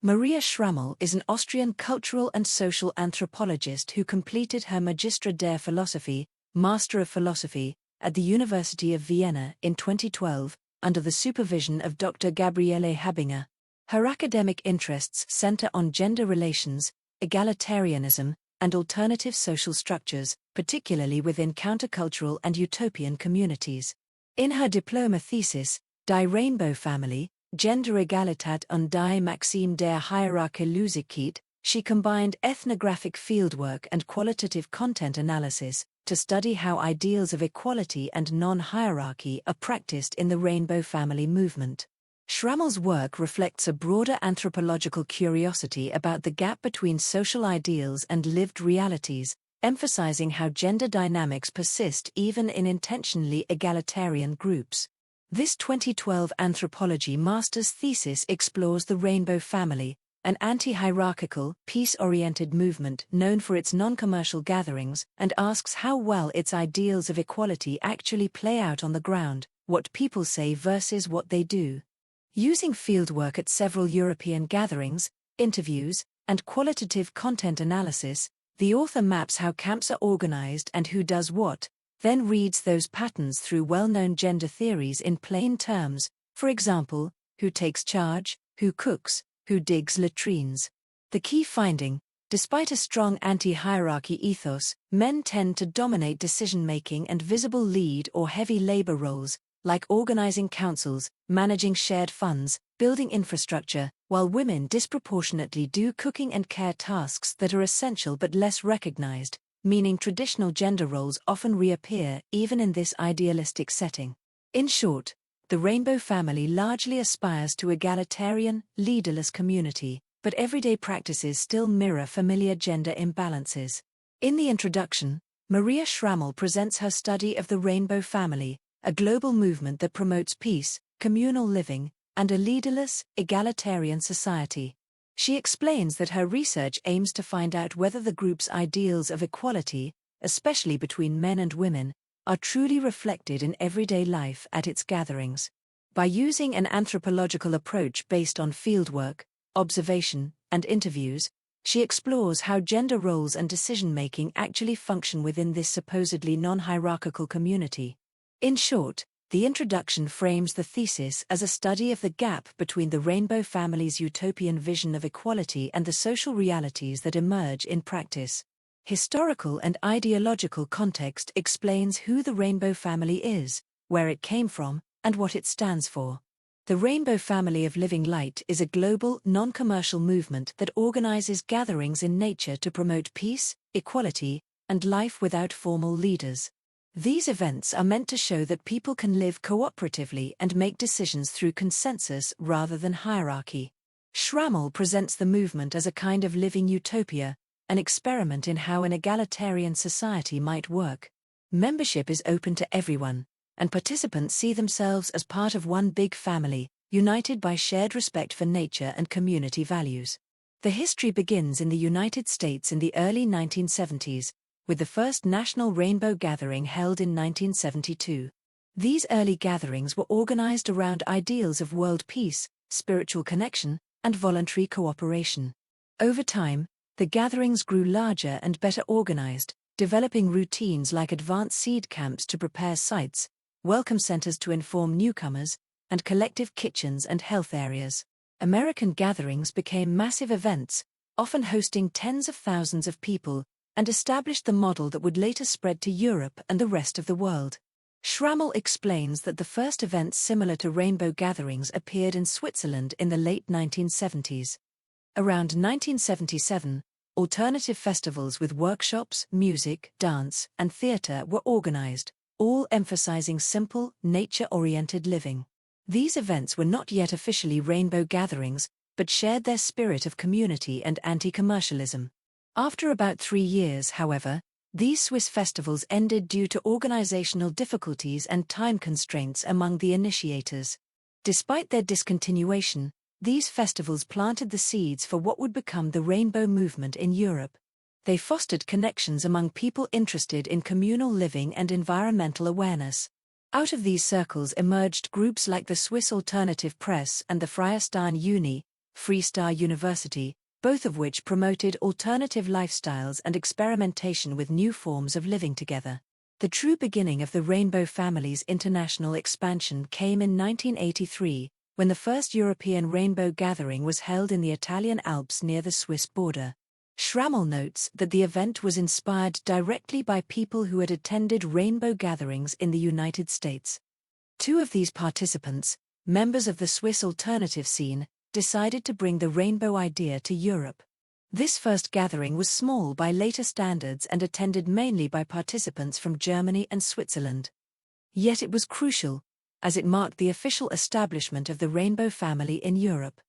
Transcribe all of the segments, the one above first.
Maria Schrammel is an Austrian cultural and social anthropologist who completed her Magistra der Philosophie, Master of Philosophy, at the University of Vienna in 2012, under the supervision of Dr. Gabriele Habinger. Her academic interests center on gender relations, egalitarianism, and alternative social structures, particularly within countercultural and utopian communities. In her diploma thesis, Die Rainbow Family, Gender-Egalität und die Maxim der Hierarchikeit, she combined ethnographic fieldwork and qualitative content analysis to study how ideals of equality and non-hierarchy are practiced in the Rainbow Family movement. Schrammel's work reflects a broader anthropological curiosity about the gap between social ideals and lived realities, emphasizing how gender dynamics persist even in intentionally egalitarian groups. This 2012 anthropology master's thesis explores the Rainbow Family, an anti-hierarchical, peace-oriented movement known for its non-commercial gatherings, and asks how well its ideals of equality actually play out on the ground, what people say versus what they do. Using fieldwork at several European gatherings, interviews, and qualitative content analysis, the author maps how camps are organized and who does what, then reads those patterns through well-known gender theories in plain terms, for example, who takes charge, who cooks, who digs latrines. The key finding: despite a strong anti-hierarchy ethos, men tend to dominate decision-making and visible lead or heavy labor roles, like organizing councils, managing shared funds, building infrastructure, while women disproportionately do cooking and care tasks that are essential but less recognized, meaning traditional gender roles often reappear even in this idealistic setting. In short, the Rainbow Family largely aspires to egalitarian, leaderless community, but everyday practices still mirror familiar gender imbalances. In the introduction, Maria Schrammel presents her study of the Rainbow Family, a global movement that promotes peace, communal living, and a leaderless, egalitarian society. She explains that her research aims to find out whether the group's ideals of equality, especially between men and women, are truly reflected in everyday life at its gatherings. By using an anthropological approach based on fieldwork, observation, and interviews, she explores how gender roles and decision-making actually function within this supposedly non-hierarchical community. In short, the introduction frames the thesis as a study of the gap between the Rainbow Family's utopian vision of equality and the social realities that emerge in practice. Historical and ideological context explains who the Rainbow Family is, where it came from, and what it stands for. The Rainbow Family of Living Light is a global, non-commercial movement that organizes gatherings in nature to promote peace, equality, and life without formal leaders. These events are meant to show that people can live cooperatively and make decisions through consensus rather than hierarchy. Schrammel presents the movement as a kind of living utopia, an experiment in how an egalitarian society might work. Membership is open to everyone, and participants see themselves as part of one big family, united by shared respect for nature and community values. The history begins in the United States in the early 1970s, with the first National Rainbow Gathering held in 1972. These early gatherings were organized around ideals of world peace, spiritual connection, and voluntary cooperation. Over time, the gatherings grew larger and better organized, developing routines like advanced seed camps to prepare sites, welcome centers to inform newcomers, and collective kitchens and health areas. American gatherings became massive events, often hosting tens of thousands of people, and established the model that would later spread to Europe and the rest of the world. Schrammel explains that the first events similar to rainbow gatherings appeared in Switzerland in the late 1970s. Around 1977, alternative festivals with workshops, music, dance, and theater were organized, all emphasizing simple, nature-oriented living. These events were not yet officially rainbow gatherings, but shared their spirit of community and anti-commercialism. After about 3 years, however, these Swiss festivals ended due to organizational difficulties and time constraints among the initiators. Despite their discontinuation, these festivals planted the seeds for what would become the Rainbow movement in Europe. They fostered connections among people interested in communal living and environmental awareness. Out of these circles emerged groups like the Swiss Alternative Press and the Freie Stern Uni, Freestar University, both of which promoted alternative lifestyles and experimentation with new forms of living together. The true beginning of the Rainbow Family's international expansion came in 1983, when the first European Rainbow Gathering was held in the Italian Alps near the Swiss border. Schrammel notes that the event was inspired directly by people who had attended rainbow gatherings in the United States. Two of these participants, members of the Swiss alternative scene, decided to bring the rainbow idea to Europe. This first gathering was small by later standards and attended mainly by participants from Germany and Switzerland. Yet it was crucial, as it marked the official establishment of the Rainbow Family in Europe.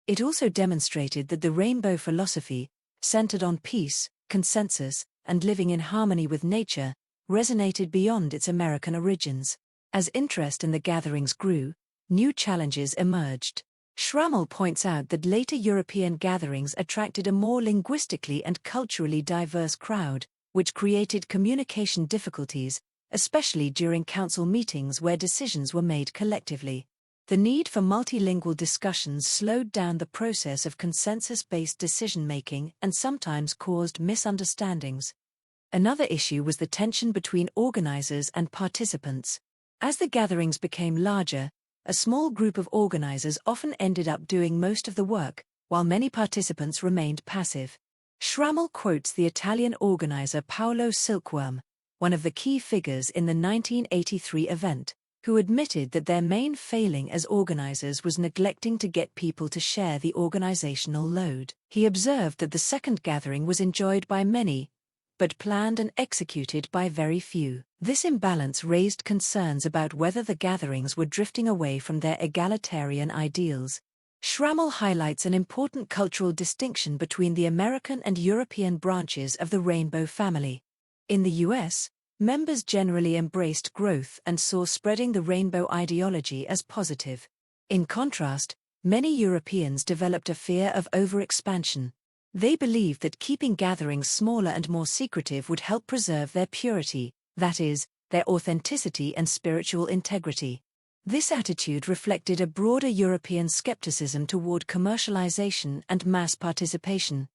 It also demonstrated that the rainbow philosophy, centered on peace, consensus, and living in harmony with nature, resonated beyond its American origins. As interest in the gatherings grew, new challenges emerged. Schrammel points out that later European gatherings attracted a more linguistically and culturally diverse crowd, which created communication difficulties, especially during council meetings where decisions were made collectively. The need for multilingual discussions slowed down the process of consensus-based decision-making and sometimes caused misunderstandings. Another issue was the tension between organizers and participants. As the gatherings became larger, a small group of organizers often ended up doing most of the work, while many participants remained passive. Schrammel quotes the Italian organizer Paolo Silkworm, one of the key figures in the 1983 event, who admitted that their main failing as organizers was neglecting to get people to share the organizational load. He observed that the second gathering was enjoyed by many, but planned and executed by very few. This imbalance raised concerns about whether the gatherings were drifting away from their egalitarian ideals. Schrammel highlights an important cultural distinction between the American and European branches of the Rainbow Family. In the US, members generally embraced growth and saw spreading the rainbow ideology as positive. In contrast, many Europeans developed a fear of overexpansion. They believed that keeping gatherings smaller and more secretive would help preserve their purity, that is, their authenticity and spiritual integrity. This attitude reflected a broader European skepticism toward commercialization and mass participation.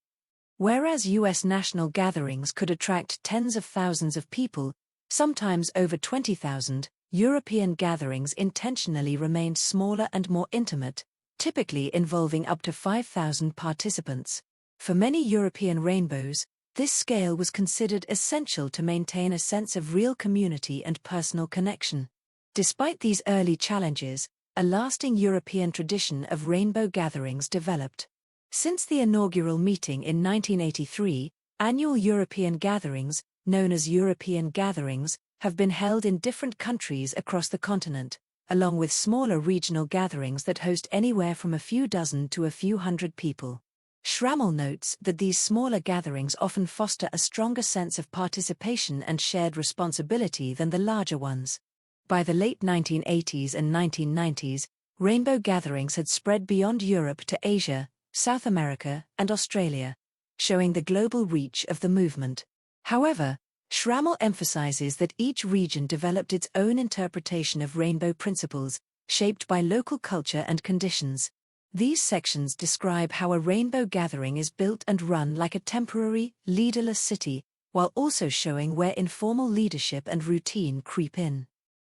Whereas US national gatherings could attract tens of thousands of people, sometimes over 20,000, European gatherings intentionally remained smaller and more intimate, typically involving up to 5,000 participants. For many European rainbows, this scale was considered essential to maintain a sense of real community and personal connection. Despite these early challenges, a lasting European tradition of rainbow gatherings developed. Since the inaugural meeting in 1983, annual European gatherings, known as European gatherings, have been held in different countries across the continent, along with smaller regional gatherings that host anywhere from a few dozen to a few hundred people. Schrammel notes that these smaller gatherings often foster a stronger sense of participation and shared responsibility than the larger ones. By the late 1980s and 1990s, rainbow gatherings had spread beyond Europe to Asia, South America, and Australia, showing the global reach of the movement. However, Schrammel emphasizes that each region developed its own interpretation of rainbow principles, shaped by local culture and conditions. These sections describe how a rainbow gathering is built and run like a temporary, leaderless city, while also showing where informal leadership and routine creep in.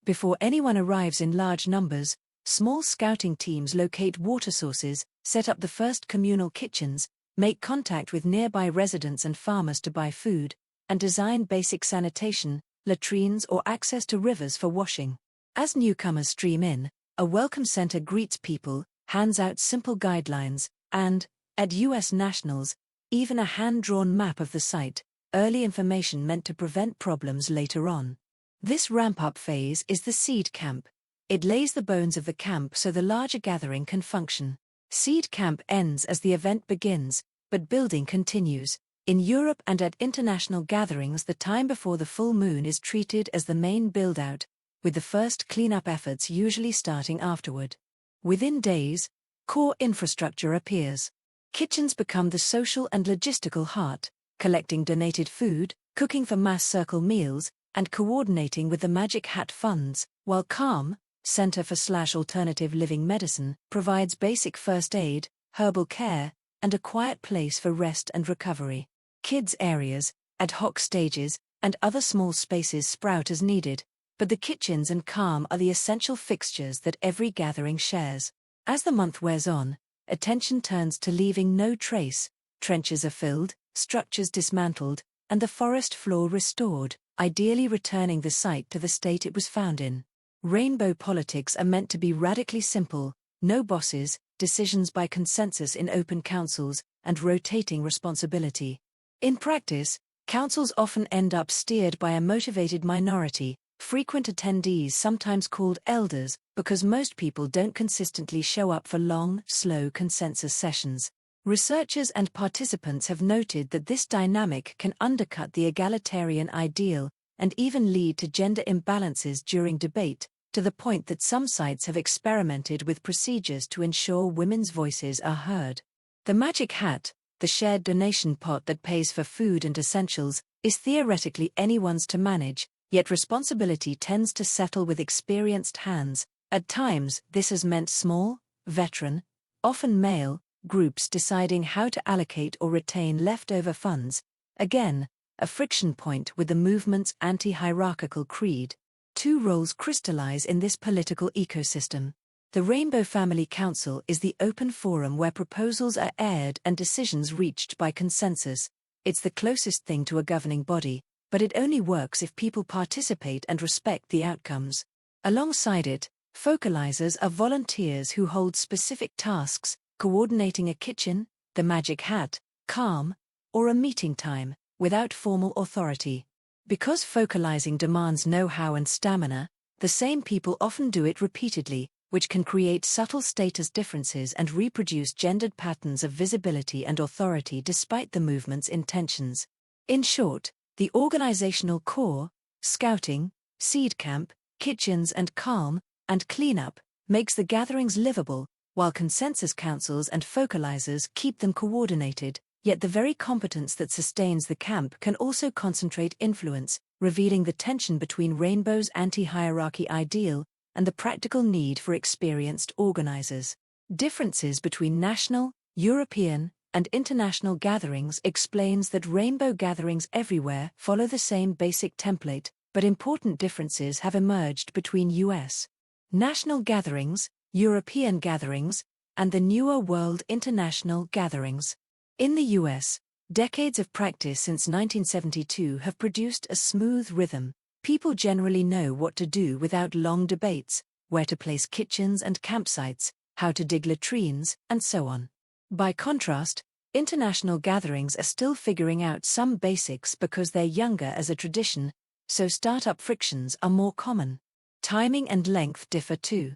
Before anyone arrives in large numbers, small scouting teams locate water sources, set up the first communal kitchens, make contact with nearby residents and farmers to buy food, and design basic sanitation, latrines or access to rivers for washing. As newcomers stream in, a welcome center greets people, hands out simple guidelines, and, at US nationals, even a hand-drawn map of the site, early information meant to prevent problems later on. This ramp-up phase is the seed camp. It lays the bones of the camp so the larger gathering can function. Seed camp ends as the event begins, but building continues. In Europe and at international gatherings, the time before the full moon is treated as the main build-out, with the first cleanup efforts usually starting afterward. Within days, core infrastructure appears. Kitchens become the social and logistical heart, collecting donated food, cooking for mass circle meals, and coordinating with the Magic Hat funds, while CALM, Center for Alternative Living Medicine, provides basic first aid, herbal care, and a quiet place for rest and recovery. Kids' areas, ad hoc stages, and other small spaces sprout as needed, but the kitchens and calm are the essential fixtures that every gathering shares. As the month wears on, attention turns to leaving no trace. Trenches are filled, structures dismantled, and the forest floor restored, ideally returning the site to the state it was found in. Rainbow politics are meant to be radically simple: no bosses, decisions by consensus in open councils, and rotating responsibility. In practice, councils often end up steered by a motivated minority, frequent attendees sometimes called elders, because most people don't consistently show up for long, slow consensus sessions. Researchers and participants have noted that this dynamic can undercut the egalitarian ideal and even lead to gender imbalances during debate, to the point that some sites have experimented with procedures to ensure women's voices are heard. The magic hat, the shared donation pot that pays for food and essentials, is theoretically anyone's to manage, yet responsibility tends to settle with experienced hands. At times, this has meant small, veteran, often male, groups deciding how to allocate or retain leftover funds, again, a friction point with the movement's anti-hierarchical creed. Two roles crystallize in this political ecosystem. The Rainbow Family Council is the open forum where proposals are aired and decisions reached by consensus. It's the closest thing to a governing body, but it only works if people participate and respect the outcomes. Alongside it, focalizers are volunteers who hold specific tasks, coordinating a kitchen, the magic hat, calm, or a meeting time, without formal authority. Because focalizing demands know-how and stamina, the same people often do it repeatedly, which can create subtle status differences and reproduce gendered patterns of visibility and authority despite the movement's intentions. In short, the organizational core, scouting, seed camp, kitchens and calm, and cleanup, makes the gatherings livable, while consensus councils and focalizers keep them coordinated. Yet the very competence that sustains the camp can also concentrate influence, revealing the tension between Rainbow's anti-hierarchy ideal and the practical need for experienced organizers. Differences between national, European, and international gatherings explains that Rainbow gatherings everywhere follow the same basic template, but important differences have emerged between US national gatherings, European gatherings, and the newer world international gatherings. In the US, decades of practice since 1972 have produced a smooth rhythm. People generally know what to do without long debates, where to place kitchens and campsites, how to dig latrines, and so on. By contrast, international gatherings are still figuring out some basics because they're younger as a tradition, so startup frictions are more common. Timing and length differ too.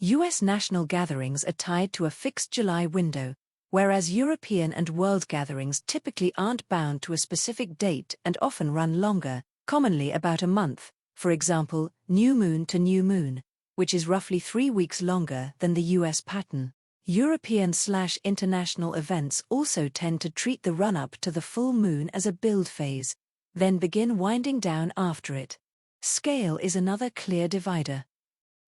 US national gatherings are tied to a fixed July window, whereas European and world gatherings typically aren't bound to a specific date and often run longer, commonly about a month, for example, new moon to new moon, which is roughly 3 weeks longer than the US pattern. European/international events also tend to treat the run-up to the full moon as a build phase, then begin winding down after it. Scale is another clear divider.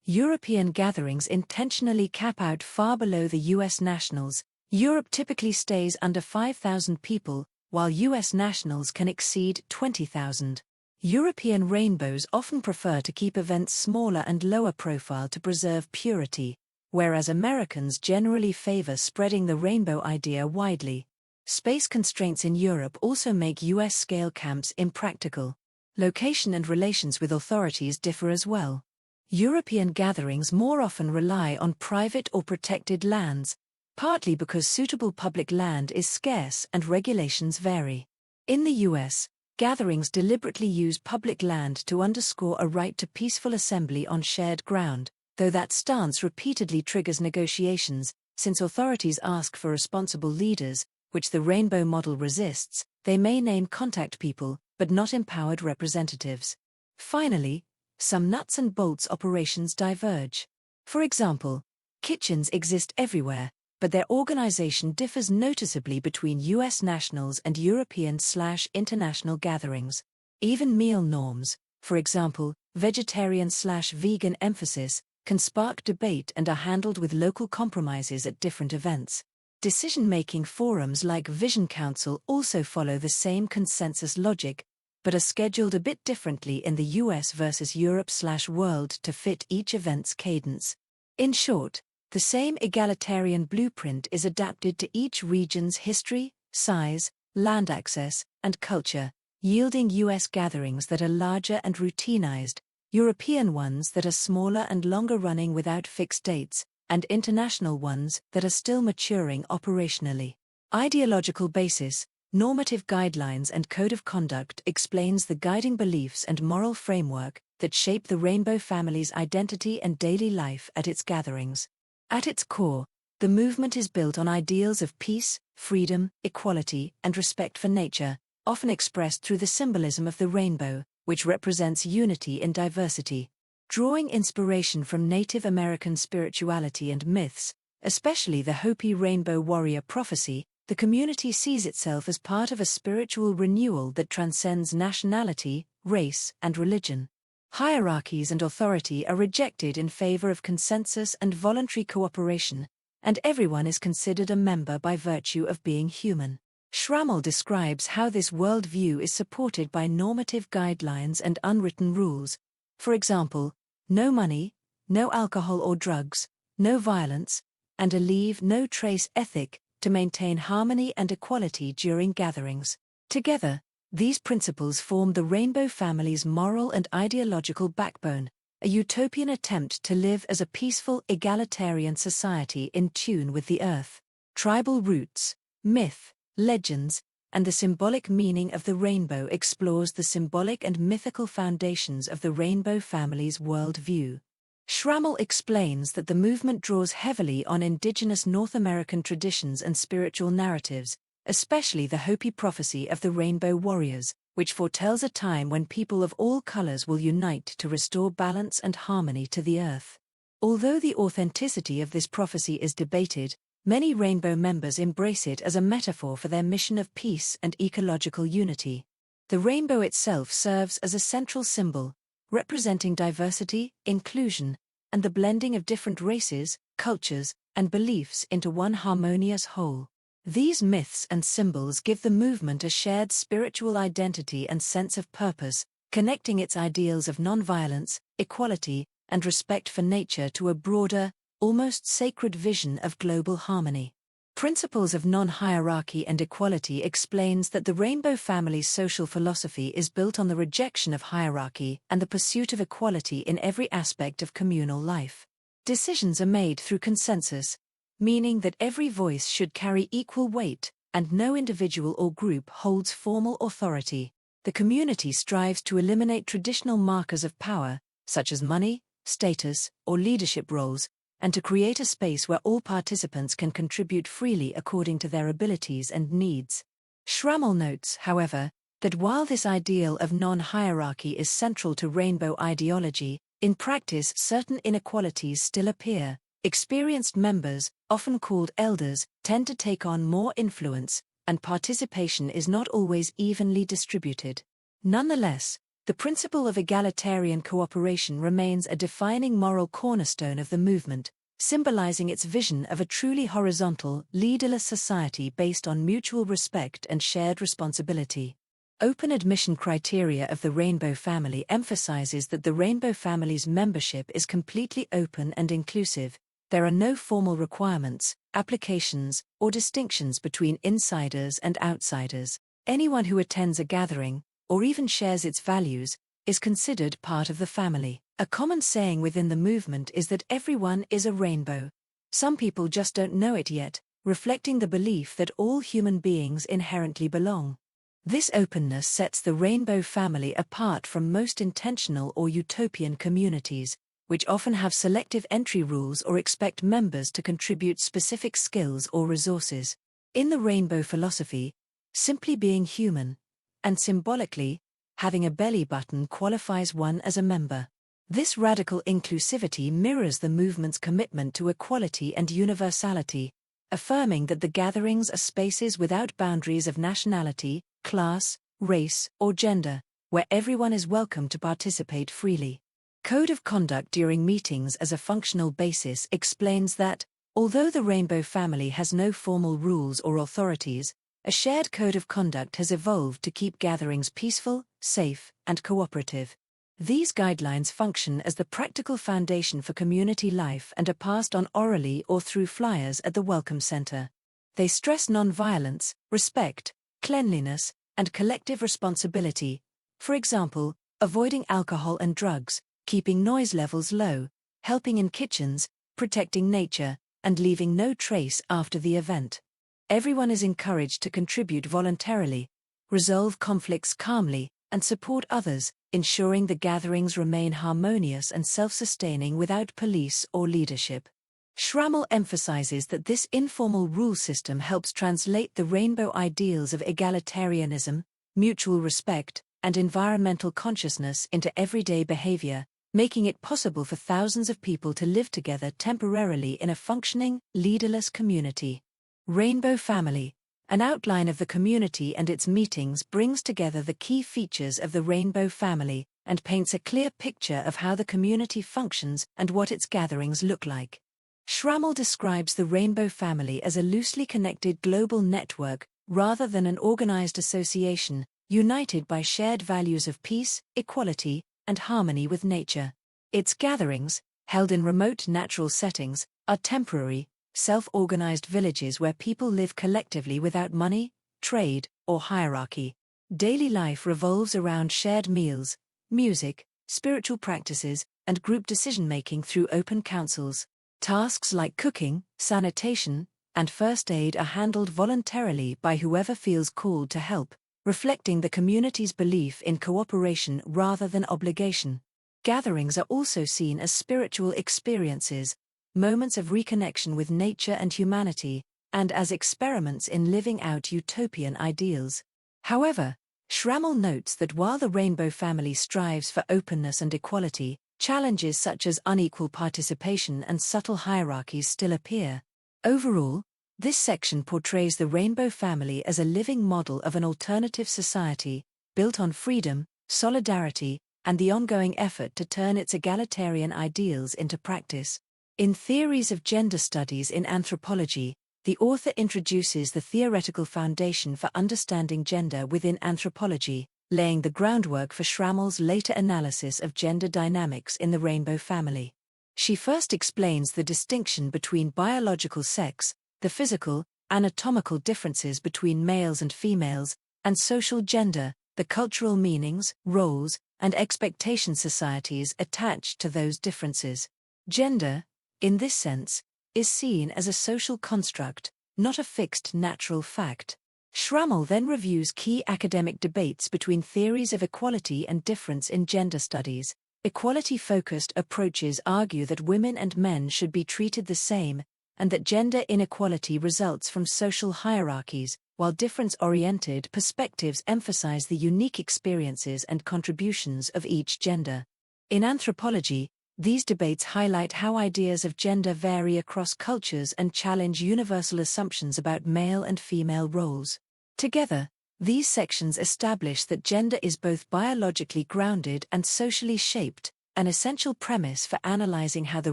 European gatherings intentionally cap out far below the US nationals. Europe typically stays under 5,000 people, while US nationals can exceed 20,000. European rainbows often prefer to keep events smaller and lower profile to preserve purity, whereas Americans generally favor spreading the rainbow idea widely. Space constraints in Europe also make US-scale camps impractical. Location and relations with authorities differ as well. European gatherings more often rely on private or protected lands, partly because suitable public land is scarce and regulations vary. In the US, gatherings deliberately use public land to underscore a right to peaceful assembly on shared ground, though that stance repeatedly triggers negotiations, since authorities ask for responsible leaders, which the Rainbow model resists. They may name contact people, but not empowered representatives. Finally, some nuts and bolts operations diverge. For example, kitchens exist everywhere, but their organization differs noticeably between US nationals and European/international gatherings. Even meal norms, for example, vegetarian/vegan emphasis, can spark debate and are handled with local compromises at different events. Decision-making forums like Vision Council also follow the same consensus logic, but are scheduled a bit differently in the US versus Europe/world to fit each event's cadence. In short, the same egalitarian blueprint is adapted to each region's history, size, land access, and culture, yielding US gatherings that are larger and routinized, European ones that are smaller and longer running without fixed dates, and international ones that are still maturing operationally. Ideological basis, normative guidelines and code of conduct explains the guiding beliefs and moral framework that shape the Rainbow Family's identity and daily life at its gatherings. At its core, the movement is built on ideals of peace, freedom, equality, and respect for nature, often expressed through the symbolism of the rainbow, which represents unity in diversity. Drawing inspiration from Native American spirituality and myths, especially the Hopi rainbow warrior prophecy, the community sees itself as part of a spiritual renewal that transcends nationality, race, and religion. Hierarchies and authority are rejected in favor of consensus and voluntary cooperation, and everyone is considered a member by virtue of being human. Schrammel describes how this worldview is supported by normative guidelines and unwritten rules. For example, no money, no alcohol or drugs, no violence, and a leave no trace ethic to maintain harmony and equality during gatherings. Together, these principles form the Rainbow Family's moral and ideological backbone, a utopian attempt to live as a peaceful, egalitarian society in tune with the earth. Tribal roots, myth, legends, and the symbolic meaning of the rainbow explores the symbolic and mythical foundations of the Rainbow Family's worldview. Schrammel explains that the movement draws heavily on indigenous North American traditions and spiritual narratives, especially the Hopi prophecy of the Rainbow Warriors, which foretells a time when people of all colors will unite to restore balance and harmony to the earth. Although the authenticity of this prophecy is debated, many Rainbow members embrace it as a metaphor for their mission of peace and ecological unity. The rainbow itself serves as a central symbol, representing diversity, inclusion, and the blending of different races, cultures, and beliefs into one harmonious whole. These myths and symbols give the movement a shared spiritual identity and sense of purpose, connecting its ideals of nonviolence, equality, and respect for nature to a broader, almost sacred vision of global harmony. Principles of non-hierarchy and equality explains that the Rainbow Family's social philosophy is built on the rejection of hierarchy and the pursuit of equality in every aspect of communal life. Decisions are made through consensus, meaning that every voice should carry equal weight, and no individual or group holds formal authority. The community strives to eliminate traditional markers of power, such as money, status, or leadership roles, and to create a space where all participants can contribute freely according to their abilities and needs. Schrammel notes, however, that while this ideal of non-hierarchy is central to rainbow ideology, in practice certain inequalities still appear. Experienced members, often called elders, tend to take on more influence, and participation is not always evenly distributed. Nonetheless, the principle of egalitarian cooperation remains a defining moral cornerstone of the movement, symbolizing its vision of a truly horizontal, leaderless society based on mutual respect and shared responsibility. Open admission criteria of the Rainbow Family emphasizes that the Rainbow Family's membership is completely open and inclusive. There are no formal requirements, applications, or distinctions between insiders and outsiders. Anyone who attends a gathering, or even shares its values, is considered part of the family. A common saying within the movement is that everyone is a rainbow. Some people just don't know it yet, reflecting the belief that all human beings inherently belong. This openness sets the Rainbow Family apart from most intentional or utopian communities, which often have selective entry rules or expect members to contribute specific skills or resources. In the rainbow philosophy, simply being human, and symbolically, having a belly button qualifies one as a member. This radical inclusivity mirrors the movement's commitment to equality and universality, affirming that the gatherings are spaces without boundaries of nationality, class, race, or gender, where everyone is welcome to participate freely. Code of conduct during meetings as a functional basis explains that, Although the rainbow family has no formal rules or authorities, a shared code of conduct has evolved to keep gatherings peaceful, safe, and cooperative. These guidelines function as the practical foundation for community life and are passed on orally or through flyers at the Welcome Center. They stress non-violence, respect, cleanliness, and collective responsibility, for example, avoiding alcohol and drugs, keeping noise levels low, helping in kitchens, protecting nature, and leaving no trace after the event. Everyone is encouraged to contribute voluntarily, resolve conflicts calmly, and support others, ensuring the gatherings remain harmonious and self-sustaining without police or leadership. Schrammel emphasizes that this informal rule system helps translate the rainbow ideals of egalitarianism, mutual respect, and environmental consciousness into everyday behavior, making it possible for thousands of people to live together temporarily in a functioning, leaderless community. Rainbow Family. An outline of the community and its meetings brings together the key features of the rainbow family and paints a clear picture of how the community functions and what its gatherings look like. Schrammel describes the rainbow family as a loosely connected global network rather than an organized association, united by shared values of peace, equality, and harmony with nature. Its gatherings, held in remote natural settings, are temporary, self-organized villages where people live collectively without money, trade, or hierarchy. Daily life revolves around shared meals, music, spiritual practices, and group decision-making through open councils. Tasks like cooking, sanitation, and first aid are handled voluntarily by whoever feels called to help, reflecting the community's belief in cooperation rather than obligation. Gatherings are also seen as spiritual experiences, moments of reconnection with nature and humanity, and as experiments in living out utopian ideals. However, Schrammel notes that while the rainbow family strives for openness and equality, challenges such as unequal participation and subtle hierarchies still appear. Overall, this section portrays the rainbow family as a living model of an alternative society, built on freedom, solidarity, and the ongoing effort to turn its egalitarian ideals into practice. In Theories of Gender Studies in Anthropology, the author introduces the theoretical foundation for understanding gender within anthropology, laying the groundwork for Schrammel's later analysis of gender dynamics in the rainbow family. She first explains the distinction between biological sex, the physical, anatomical differences between males and females, and social gender, the cultural meanings, roles, and expectation societies attached to those differences. Gender, in this sense, is seen as a social construct, not a fixed natural fact. Schrammel then reviews key academic debates between theories of equality and difference in gender studies. Equality-focused approaches argue that women and men should be treated the same, and that gender inequality results from social hierarchies, while difference-oriented perspectives emphasize the unique experiences and contributions of each gender. In anthropology, these debates highlight how ideas of gender vary across cultures and challenge universal assumptions about male and female roles. Together, these sections establish that gender is both biologically grounded and socially shaped, an essential premise for analyzing how the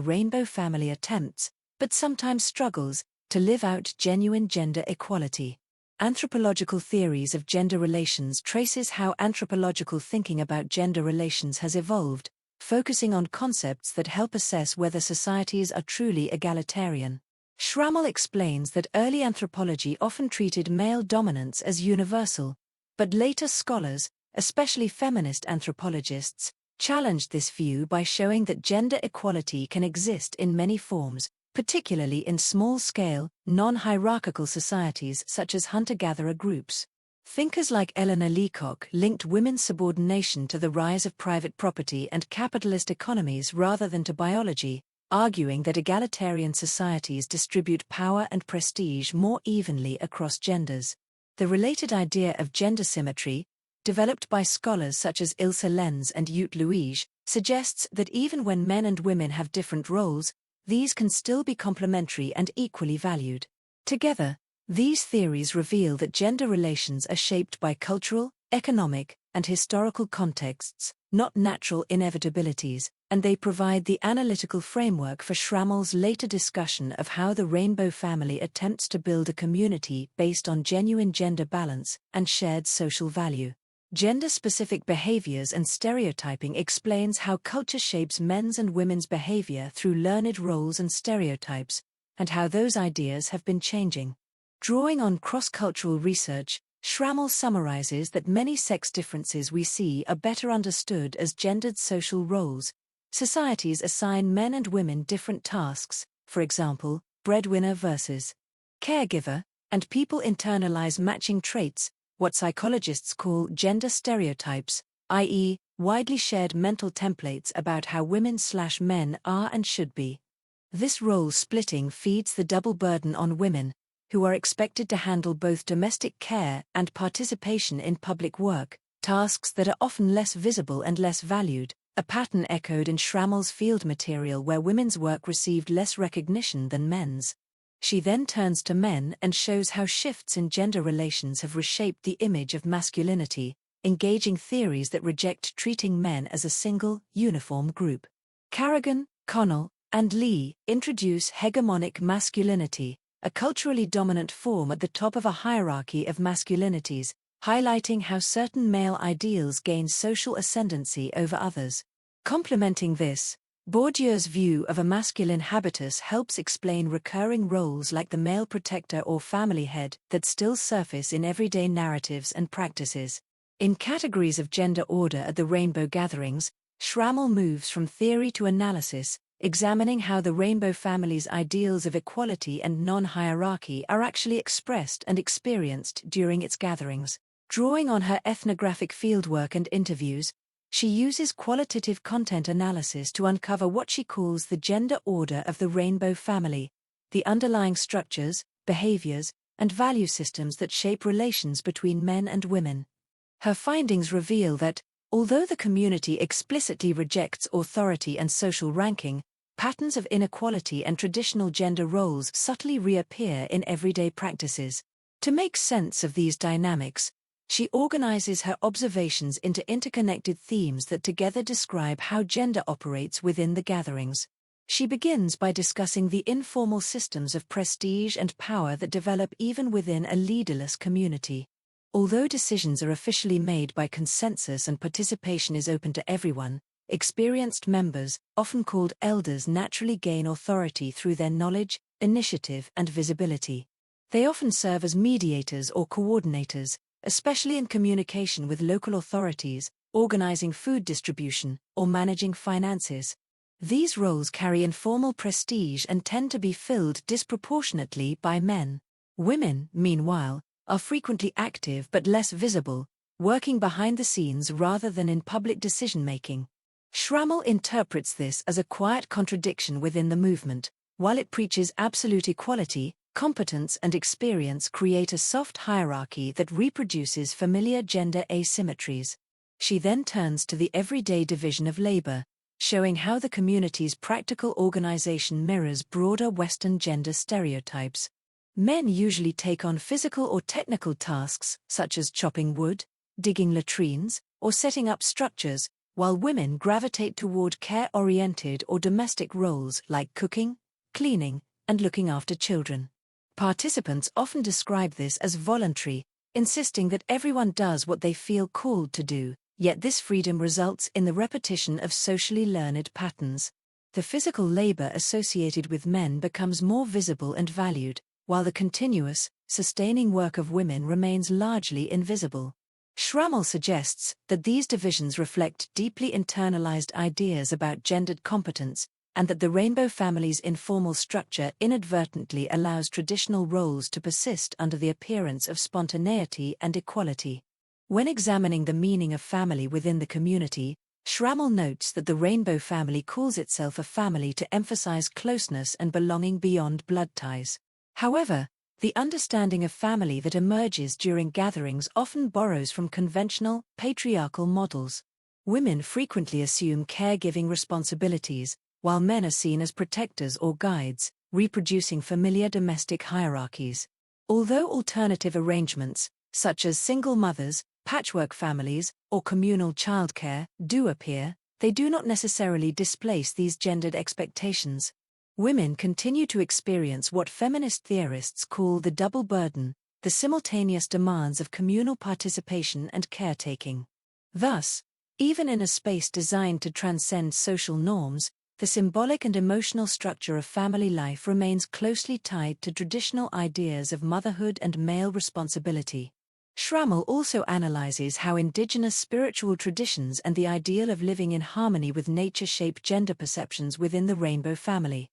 rainbow family attempts, but sometimes struggles, to live out genuine gender equality. Anthropological Theories of Gender Relations traces how anthropological thinking about gender relations has evolved, focusing on concepts that help assess whether societies are truly egalitarian. Schrammel explains that early anthropology often treated male dominance as universal, but later scholars, especially feminist anthropologists, challenged this view by showing that gender equality can exist in many forms, particularly in small-scale, non-hierarchical societies such as hunter-gatherer groups. Thinkers like Eleanor Leacock linked women's subordination to the rise of private property and capitalist economies rather than to biology, arguing that egalitarian societies distribute power and prestige more evenly across genders. The related idea of gender symmetry, developed by scholars such as Ilse Lenz and Ute Louige, suggests that even when men and women have different roles, these can still be complementary and equally valued. Together, these theories reveal that gender relations are shaped by cultural, economic, and historical contexts, not natural inevitabilities, and they provide the analytical framework for Schrammel's later discussion of how the rainbow family attempts to build a community based on genuine gender balance and shared social value. Gender-specific behaviors and stereotyping explains how culture shapes men's and women's behavior through learned roles and stereotypes, and how those ideas have been changing. Drawing on cross-cultural research, Schrammel summarizes that many sex differences we see are better understood as gendered social roles. Societies assign men and women different tasks, for example, breadwinner versus caregiver, and people internalize matching traits, what psychologists call gender stereotypes, i.e., widely shared mental templates about how women/men are and should be. This role splitting feeds the double burden on women, who are expected to handle both domestic care and participation in public work, tasks that are often less visible and less valued, a pattern echoed in Schrammel's field material where women's work received less recognition than men's. She then turns to men and shows how shifts in gender relations have reshaped the image of masculinity, engaging theories that reject treating men as a single, uniform group. Carrigan, Connell, and Lee introduce hegemonic masculinity, a culturally dominant form at the top of a hierarchy of masculinities, highlighting how certain male ideals gain social ascendancy over others. Complementing this, Bourdieu's view of a masculine habitus helps explain recurring roles like the male protector or family head that still surface in everyday narratives and practices. In Categories of Gender Order at the Rainbow Gatherings, Schrammel moves from theory to analysis, examining how the rainbow family's ideals of equality and non-hierarchy are actually expressed and experienced during its gatherings. Drawing on her ethnographic fieldwork and interviews, she uses qualitative content analysis to uncover what she calls the gender order of the rainbow family, the underlying structures, behaviors, and value systems that shape relations between men and women. Her findings reveal that, although the community explicitly rejects authority and social ranking, patterns of inequality and traditional gender roles subtly reappear in everyday practices. To make sense of these dynamics, she organizes her observations into interconnected themes that together describe how gender operates within the gatherings. She begins by discussing the informal systems of prestige and power that develop even within a leaderless community. Although decisions are officially made by consensus and participation is open to everyone, experienced members, often called elders, naturally gain authority through their knowledge, initiative, and visibility. They often serve as mediators or coordinators, especially in communication with local authorities, organizing food distribution, or managing finances. These roles carry informal prestige and tend to be filled disproportionately by men. Women, meanwhile, are frequently active but less visible, working behind the scenes rather than in public decision-making. Schrammel interprets this as a quiet contradiction within the movement. While it preaches absolute equality, competence and experience create a soft hierarchy that reproduces familiar gender asymmetries. She then turns to the everyday division of labor, showing how the community's practical organization mirrors broader Western gender stereotypes. Men usually take on physical or technical tasks, such as chopping wood, digging latrines, or setting up structures, while women gravitate toward care-oriented or domestic roles like cooking, cleaning, and looking after children. Participants often describe this as voluntary, insisting that everyone does what they feel called to do, yet this freedom results in the repetition of socially learned patterns. The physical labor associated with men becomes more visible and valued, while the continuous, sustaining work of women remains largely invisible. Schrammel suggests that these divisions reflect deeply internalized ideas about gendered competence, and that the rainbow family's informal structure inadvertently allows traditional roles to persist under the appearance of spontaneity and equality. When examining the meaning of family within the community, Schrammel notes that the rainbow family calls itself a family to emphasize closeness and belonging beyond blood ties. However, the understanding of family that emerges during gatherings often borrows from conventional, patriarchal models. Women frequently assume caregiving responsibilities, while men are seen as protectors or guides, reproducing familiar domestic hierarchies. Although alternative arrangements, such as single mothers, patchwork families, or communal childcare, do appear, they do not necessarily displace these gendered expectations. Women continue to experience what feminist theorists call the double burden, the simultaneous demands of communal participation and caretaking. Thus, even in a space designed to transcend social norms, the symbolic and emotional structure of family life remains closely tied to traditional ideas of motherhood and male responsibility. Schrammel also analyzes how indigenous spiritual traditions and the ideal of living in harmony with nature shape gender perceptions within the rainbow family.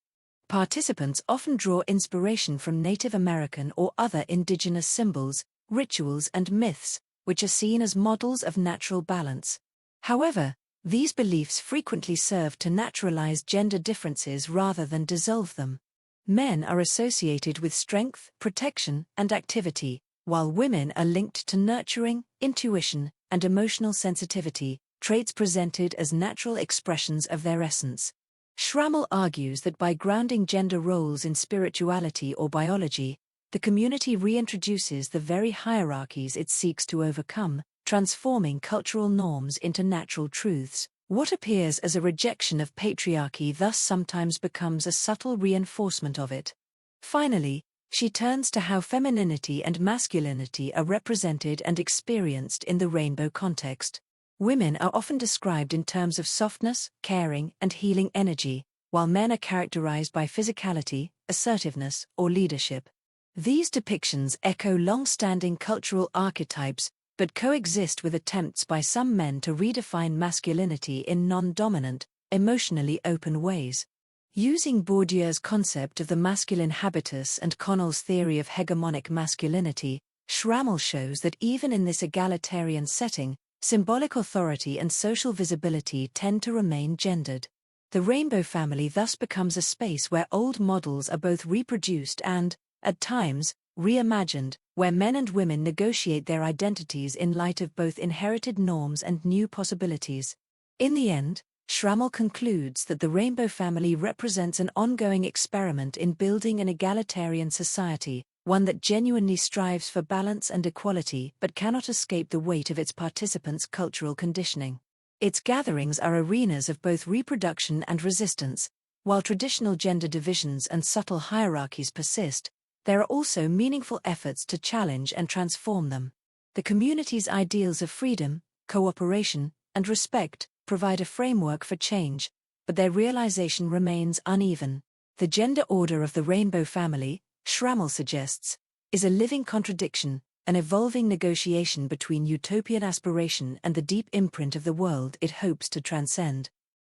Participants often draw inspiration from Native American or other indigenous symbols, rituals, and myths, which are seen as models of natural balance. However, these beliefs frequently serve to naturalize gender differences rather than dissolve them. Men are associated with strength, protection, and activity, while women are linked to nurturing, intuition, and emotional sensitivity, traits presented as natural expressions of their essence. Schrammel argues that by grounding gender roles in spirituality or biology, the community reintroduces the very hierarchies it seeks to overcome, transforming cultural norms into natural truths. What appears as a rejection of patriarchy thus sometimes becomes a subtle reinforcement of it. Finally, she turns to how femininity and masculinity are represented and experienced in the rainbow context. Women are often described in terms of softness, caring, and healing energy, while men are characterized by physicality, assertiveness, or leadership. These depictions echo long-standing cultural archetypes, but coexist with attempts by some men to redefine masculinity in non-dominant, emotionally open ways. Using Bourdieu's concept of the masculine habitus and Connell's theory of hegemonic masculinity, Schrammel shows that even in this egalitarian setting, symbolic authority and social visibility tend to remain gendered. The rainbow family thus becomes a space where old models are both reproduced and, at times, reimagined, where men and women negotiate their identities in light of both inherited norms and new possibilities. In the end, Schrammel concludes that the rainbow family represents an ongoing experiment in building an egalitarian society, one that genuinely strives for balance and equality but cannot escape the weight of its participants' cultural conditioning. Its gatherings are arenas of both reproduction and resistance. While traditional gender divisions and subtle hierarchies persist, there are also meaningful efforts to challenge and transform them. The community's ideals of freedom, cooperation, and respect provide a framework for change, but their realization remains uneven. The gender order of the rainbow family, Schrammel suggests, is a living contradiction, an evolving negotiation between utopian aspiration and the deep imprint of the world it hopes to transcend.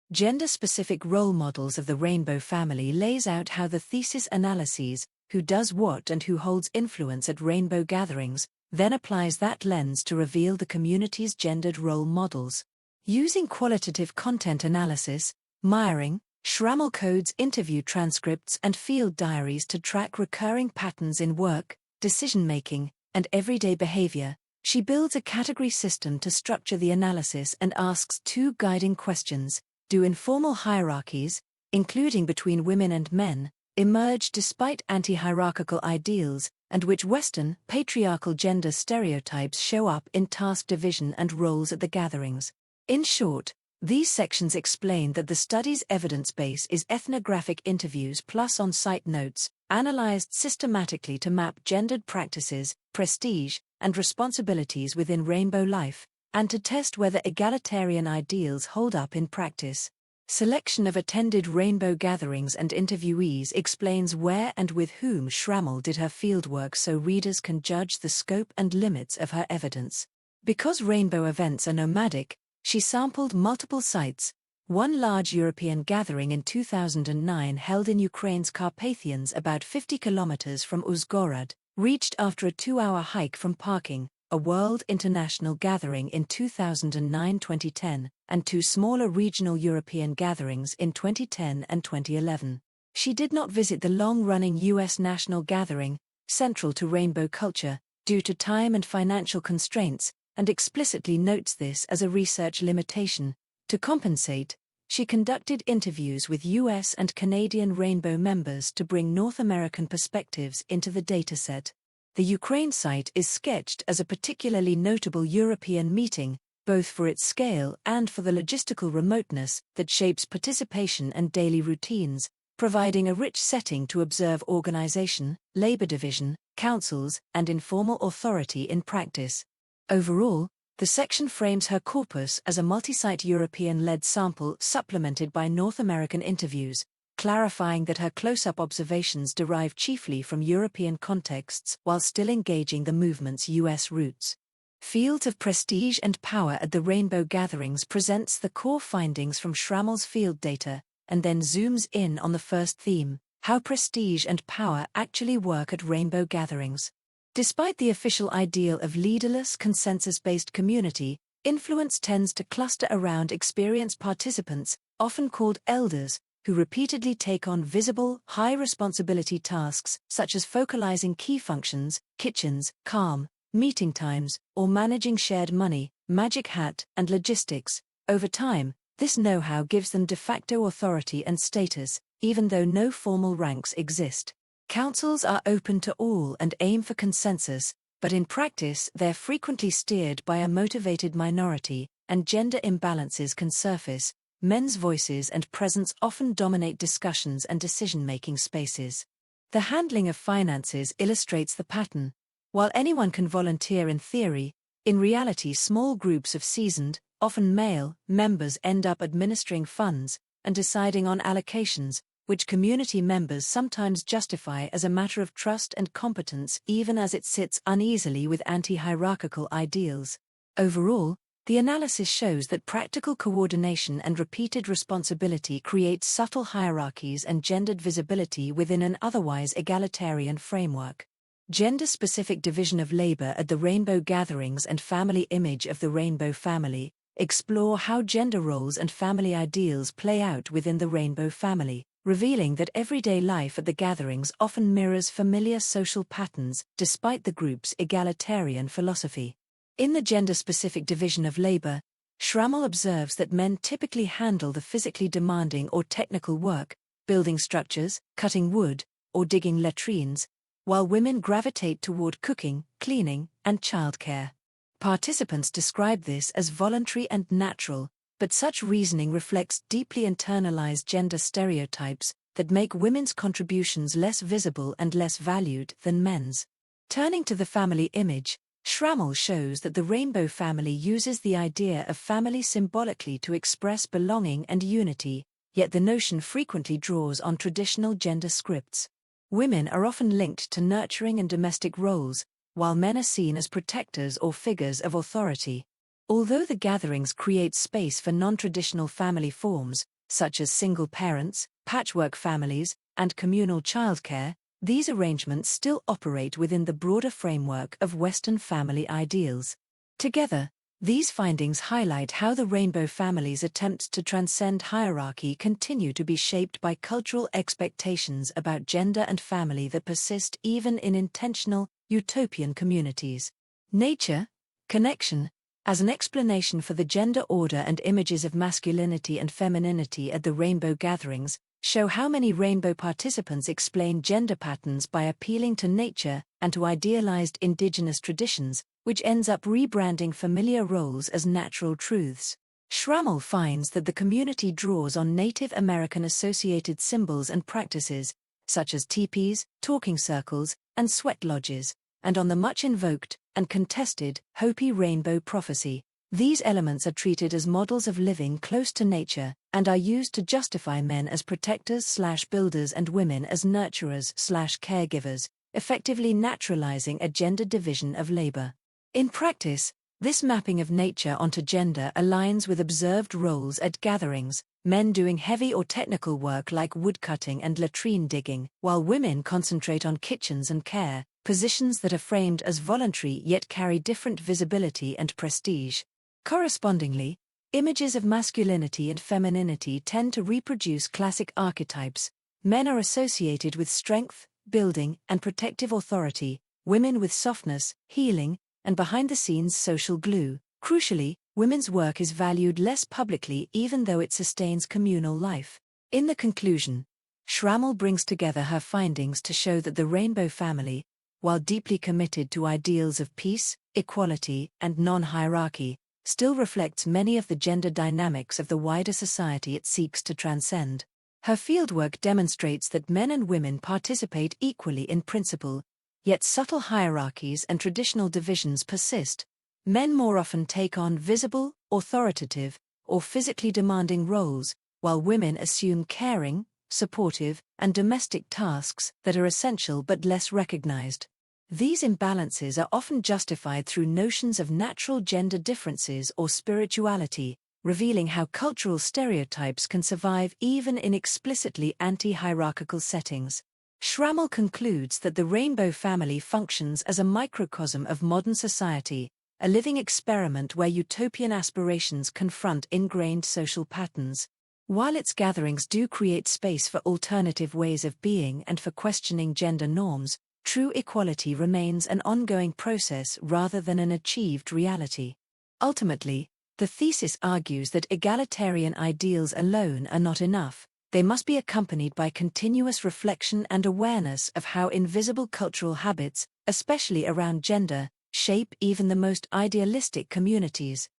Gender-specific role models of the rainbow family lays out how the thesis analyses, who does what and who holds influence at rainbow gatherings, then applies that lens to reveal the community's gendered role models. Using qualitative content analysis, mirroring, Schrammel codes interview transcripts and field diaries to track recurring patterns in work, decision-making, and everyday behavior. She builds a category system to structure the analysis and asks two guiding questions: do informal hierarchies, including between women and men, emerge despite anti-hierarchical ideals, and which Western, patriarchal gender stereotypes show up in task division and roles at the gatherings? In short, these sections explain that the study's evidence base is ethnographic interviews plus on-site notes, analyzed systematically to map gendered practices, prestige, and responsibilities within rainbow life, and to test whether egalitarian ideals hold up in practice. Selection of attended rainbow gatherings and interviewees explains where and with whom Schrammel did her fieldwork so readers can judge the scope and limits of her evidence. Because rainbow events are nomadic, she sampled multiple sites. One large European gathering in 2009 held in Ukraine's Carpathians about 50 kilometers from Uzhgorod, reached after a 2-hour hike from Parking, a World International Gathering in 2009-2010, and 2 smaller regional European gatherings in 2010 and 2011. She did not visit the long-running U.S. National Gathering, central to rainbow culture, due to time and financial constraints, and explicitly notes this as a research limitation. To compensate, she conducted interviews with U.S. and Canadian rainbow members to bring North American perspectives into the dataset. The Ukraine site is sketched as a particularly notable European meeting, both for its scale and for the logistical remoteness that shapes participation and daily routines, providing a rich setting to observe organization, labor division, councils, and informal authority in practice. Overall, the section frames her corpus as a multi-site European-led sample supplemented by North American interviews, clarifying that her close-up observations derive chiefly from European contexts while still engaging the movement's U.S. roots. Fields of Prestige and Power at the Rainbow Gatherings presents the core findings from Schrammel's field data, and then zooms in on the first theme, how prestige and power actually work at rainbow gatherings. Despite the official ideal of leaderless, consensus-based community, influence tends to cluster around experienced participants, often called elders, who repeatedly take on visible, high-responsibility tasks such as focalizing key functions, kitchens, calm, meeting times, or managing shared money, magic hat, and logistics. Over time, this know-how gives them de facto authority and status, even though no formal ranks exist. Councils are open to all and aim for consensus, but in practice they're frequently steered by a motivated minority, and gender imbalances can surface. Men's voices and presence often dominate discussions and decision-making spaces. The handling of finances illustrates the pattern. While anyone can volunteer in theory, in reality small groups of seasoned, often male, members end up administering funds and deciding on allocations, which community members sometimes justify as a matter of trust and competence even as it sits uneasily with anti-hierarchical ideals. Overall, the analysis shows that practical coordination and repeated responsibility create subtle hierarchies and gendered visibility within an otherwise egalitarian framework. Gender-specific division of labor at the Rainbow Gatherings and family image of the Rainbow family explore how gender roles and family ideals play out within the Rainbow family, revealing that everyday life at the gatherings often mirrors familiar social patterns despite the group's egalitarian philosophy. In the gender-specific division of labor, Schrammel observes that men typically handle the physically demanding or technical work, building structures, cutting wood, or digging latrines, while women gravitate toward cooking, cleaning, and childcare. Participants describe this as voluntary and natural, but such reasoning reflects deeply internalized gender stereotypes that make women's contributions less visible and less valued than men's. Turning to the family image, Schrammel shows that the Rainbow family uses the idea of family symbolically to express belonging and unity, yet the notion frequently draws on traditional gender scripts. Women are often linked to nurturing and domestic roles, while men are seen as protectors or figures of authority. Although the gatherings create space for non-traditional family forms, such as single parents, patchwork families, and communal childcare, these arrangements still operate within the broader framework of Western family ideals. Together, these findings highlight how the Rainbow family's attempts to transcend hierarchy continue to be shaped by cultural expectations about gender and family that persist even in intentional, utopian communities. Nature, connection, as an explanation for the gender order and images of masculinity and femininity at the Rainbow Gatherings, show how many Rainbow participants explain gender patterns by appealing to nature and to idealized indigenous traditions, which ends up rebranding familiar roles as natural truths. Schrammel finds that the community draws on Native American-associated symbols and practices, such as teepees, talking circles, and sweat lodges, and on the much-invoked and contested Hopi rainbow prophecy. These elements are treated as models of living close to nature, and are used to justify men as protectors/builders and women as nurturers/caregivers, effectively naturalizing a gender division of labor. In practice, this mapping of nature onto gender aligns with observed roles at gatherings, men doing heavy or technical work like woodcutting and latrine digging, while women concentrate on kitchens and care, positions that are framed as voluntary yet carry different visibility and prestige. Correspondingly, images of masculinity and femininity tend to reproduce classic archetypes. Men are associated with strength, building, and protective authority, women with softness, healing, and behind-the-scenes social glue. Crucially, women's work is valued less publicly even though it sustains communal life. In the conclusion, Schrammel brings together her findings to show that the Rainbow family, while deeply committed to ideals of peace, equality, and non-hierarchy, still reflects many of the gender dynamics of the wider society it seeks to transcend. Her fieldwork demonstrates that men and women participate equally in principle, yet subtle hierarchies and traditional divisions persist. Men more often take on visible, authoritative, or physically demanding roles, while women assume caring, supportive, and domestic tasks that are essential but less recognized. These imbalances are often justified through notions of natural gender differences or spirituality, revealing how cultural stereotypes can survive even in explicitly anti-hierarchical settings. Schrammel concludes that the rainbow family functions as a microcosm of modern society, a living experiment where utopian aspirations confront ingrained social patterns. While its gatherings do create space for alternative ways of being and for questioning gender norms, true equality remains an ongoing process rather than an achieved reality. Ultimately, the thesis argues that egalitarian ideals alone are not enough. They must be accompanied by continuous reflection and awareness of how invisible cultural habits, especially around gender, shape even the most idealistic communities.